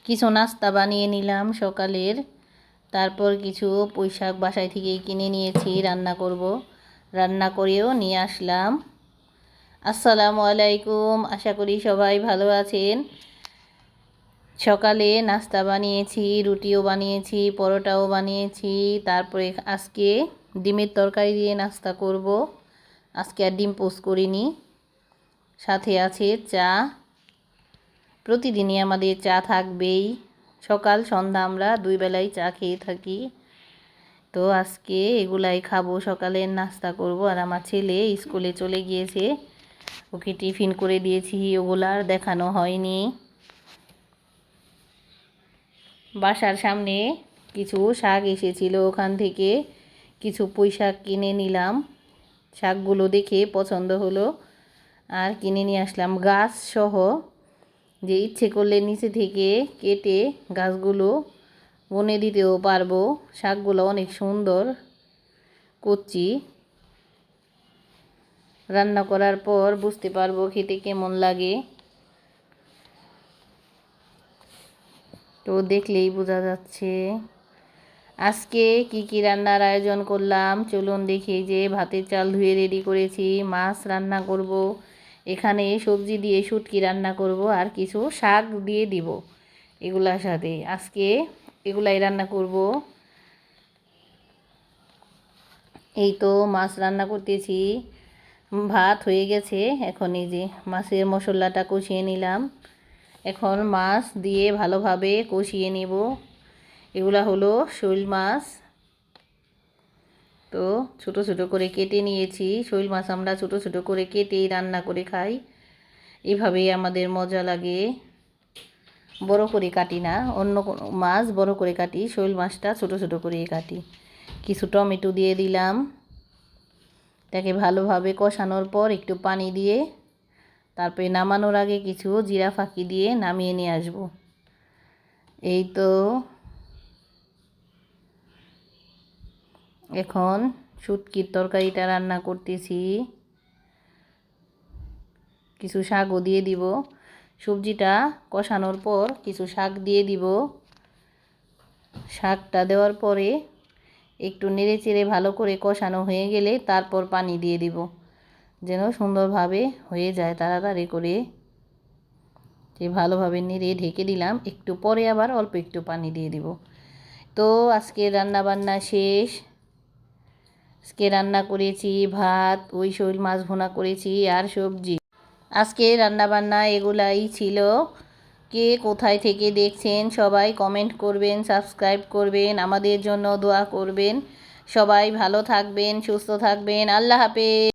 কিছু নাস্তা বানিয়ে নিলাম সকালের। তারপর কিছু পুঁইশাক বাসায় থেকেই কিনে নিয়েছি, রান্না করব। রান্না করেও নিয়ে আসলাম। আসসালামু আলাইকুম, আশা করি সবাই ভালো আছেন। সকালে নাস্তা বানিয়েছি, রুটিও বানিয়েছি, পরোটাও বানিয়েছি। তারপরে আজকে ডিমের তরকারি দিয়ে নাস্তা করব। আজকে আর ডিম পোস্ট করিনি। সাথে আছে চা। প্রতিদিনই আমাদের চা থাকবেই, সকাল সন্ধ্যা আমরা দুই বেলাই চা খেয়ে থাকি। তো আজকে এগুলাই খাবো, সকালের নাস্তা করব। আর আমার ছেলে স্কুলে চলে গিয়েছে, ওকে টিফিন করে দিয়েছি, ওগুলার দেখানো হয়নি। বাসার সামনে কিছু শাক এসেছিল, ওখান থেকে কিছু পুঁই শাক কিনে নিলাম। শাকগুলো দেখে পছন্দ হলো আর কিনে নিয়ে আসলাম গাছ সহ। যে ইচ্ছে করলে নিচে থেকে কেটে গাছগুলো বনে দিতেও পারবো। শাকগুলো অনেক সুন্দর, কচি। রান্না করার পর বুঝতে পারবো খেতে কেমন লাগে। তো দেখলেই বোঝা যাচ্ছে। আজকে কি কি রান্নার আয়োজন করলাম চলুন দেখি। যে ভাতের চাল ধুয়ে রেডি করেছি, মাছ রান্না করব, এখানে সবজি দিয়ে শুটকি রান্না করব, আর কিছু শাক দিয়ে দিব এগুলার সাথে। আজকে এগুলাই রান্না করব। এই তো মাছ রান্না করতেছি, ভাত হয়ে গেছে। এখন এই যে মাছের মশলাটা কষিয়ে নিলাম। এখন মাছ দিয়ে ভালোভাবে কষিয়ে নেব। এগুলা হলো শোল মাছ। তো ছোট ছোট করে কেটে নিয়েছি। শোল মাছ আমরা ছোট ছোট করে কেটেই রান্না করে খাই, এভাবেই আমাদের মজা লাগে। বড় করে কাটি না, অন্য কোনো মাছ বড় করে কাটি, শোল মাছটা ছোট ছোট করে কাটি। কিছু টমেটো দিয়ে দিলাম। তাকে ভালোভাবে কষানোর পর একটু পানি দিয়ে তারপরে নামানোর আগে কিছু জিরা ফাঁকি দিয়ে নামিয়ে নিয়ে আসব। এই তো এখন শুটকির তরকারিটা রান্না করতেছি। কিছু শাকও দিয়ে দিব। সবজিটা কষানোর পর কিছু শাক দিয়ে দিব। শাকটা দেওয়ার পরে একটু নেড়ে চেড়ে ভালো করে কষানো হয়ে গেলে তারপর পানি দিয়ে দিব, যেন সুন্দরভাবে হয়ে যায় তাড়াতাড়ি করে। যে ভালোভাবে নেড়ে ঢেকে দিলাম, একটু পরে আবার অল্প একটু পানি দিয়ে দিব। তো আজকে রান্না বান্না শেষ। আজকে রান্না করেছি ভাত, ওই শোল মাছ ভুনা করেছি আর সবজি। আজকে রান্না বান্না এগুলাই ছিল। কে কোথায় থেকে দেখছেন সবাই কমেন্ট করবেন, সাবস্ক্রাইব করবেন, আমাদের জন্য দোয়া করবেন। সবাই ভালো থাকবেন, সুস্থ থাকবেন। আল্লাহ হাফেজ।